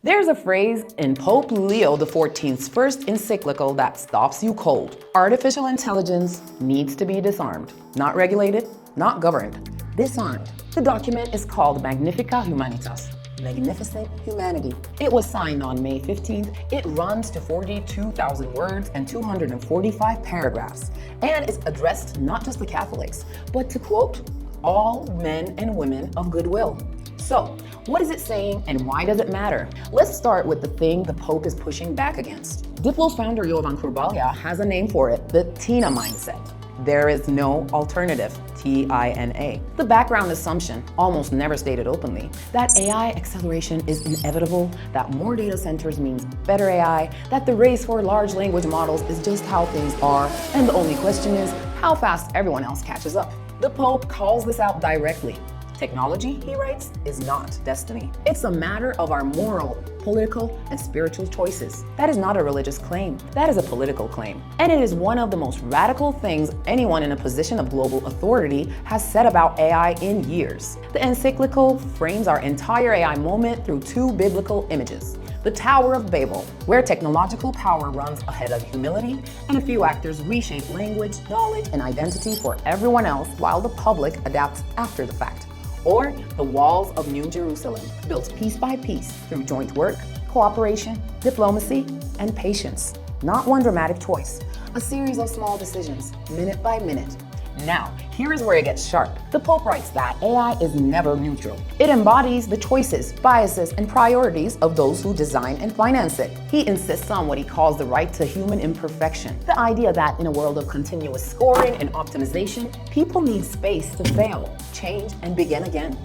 There's a phrase in Pope Leo XIV's first encyclical that stops you cold. Artificial intelligence needs to be disarmed. Not regulated, not governed. Disarmed. The document is called Magnifica Humanitas. Magnificent Humanity. It was signed on May 15th. It runs to 42,000 words and 245 paragraphs, and is addressed not just to Catholics, but to, quote, all men and women of goodwill. So, what is it saying and why does it matter? Let's start with the thing the Pope is pushing back against. Diplo founder Anthropic has a name for it, the TINA mindset. There is no alternative, TINA. The background assumption, almost never stated openly, that AI acceleration is inevitable, that more data centers means better AI, that the race for large language models is just how things are, and the only question is how fast everyone else catches up. The Pope calls this out directly. Technology, he writes, is not destiny. It's a matter of our moral, political, and spiritual choices. That is not a religious claim. That is a political claim. And it is one of the most radical things anyone in a position of global authority has said about AI in years. The encyclical frames our entire AI moment through two biblical images. The Tower of Babel, where technological power runs ahead of humility, and a few actors reshape language, knowledge, and identity for everyone else while the public adapts after the fact. Or the walls of New Jerusalem, built piece by piece through joint work, cooperation, diplomacy, and patience. Not one dramatic choice, a series of small decisions, minute by minute. Now, here is where it gets sharp. The Pope writes that AI is never neutral. It embodies the choices, biases, and priorities of those who design and finance it. He insists on what he calls the right to human imperfection. The idea that in a world of continuous scoring and optimization, people need space to fail, change, and begin again.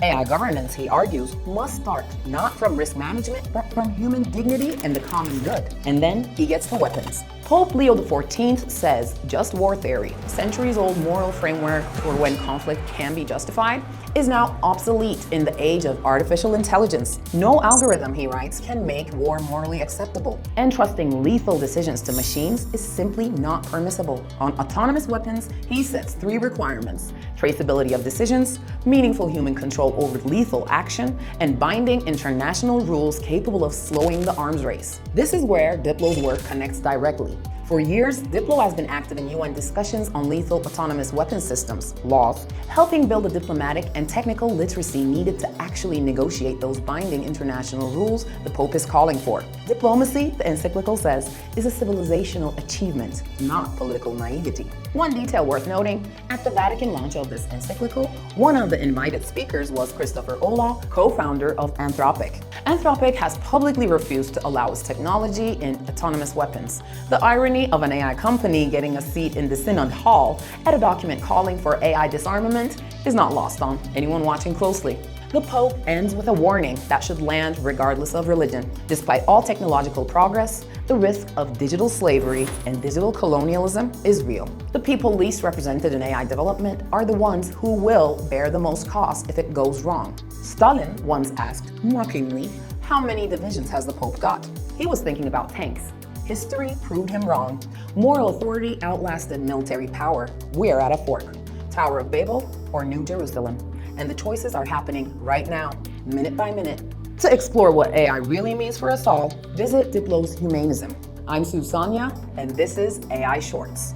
AI governance, he argues, must start not from risk management, but from human dignity and the common good. And then he gets to weapons. Pope Leo XIV says just war theory, centuries-old moral framework for when conflict can be justified, is now obsolete in the age of artificial intelligence. No algorithm, he writes, can make war morally acceptable. And trusting lethal decisions to machines is simply not permissible. On autonomous weapons, he sets 3 requirements: traceability of decisions, meaningful human control over lethal action, and binding international rules capable of slowing the arms race. This is where Diplo's work connects directly. For years, Diplo has been active in UN discussions on lethal autonomous weapons systems, laws, helping build the diplomatic and technical literacy needed to actually negotiate those binding international rules the Pope is calling for. Diplomacy, the encyclical says, is a civilizational achievement, not political naivety. One detail worth noting, at the Vatican launch of this encyclical, one of the invited speakers was Christopher Olah, co-founder of Anthropic. Anthropic has publicly refused to allow its technology in autonomous weapons. The irony of an AI company getting a seat in the Synod Hall at a document calling for AI disarmament is not lost on anyone watching closely. The Pope ends with a warning that should land regardless of religion. Despite all technological progress, the risk of digital slavery and digital colonialism is real. The people least represented in AI development are the ones who will bear the most cost if it goes wrong. Stalin once asked, mockingly, how many divisions has the Pope got? He was thinking about tanks. History proved him wrong. Moral authority outlasted military power. We are at a fork. Tower of Babel or New Jerusalem. And the choices are happening right now, minute by minute. To explore what AI really means for us all, visit Diplo's Humanism. I'm Sonia, and this is AI Shorts.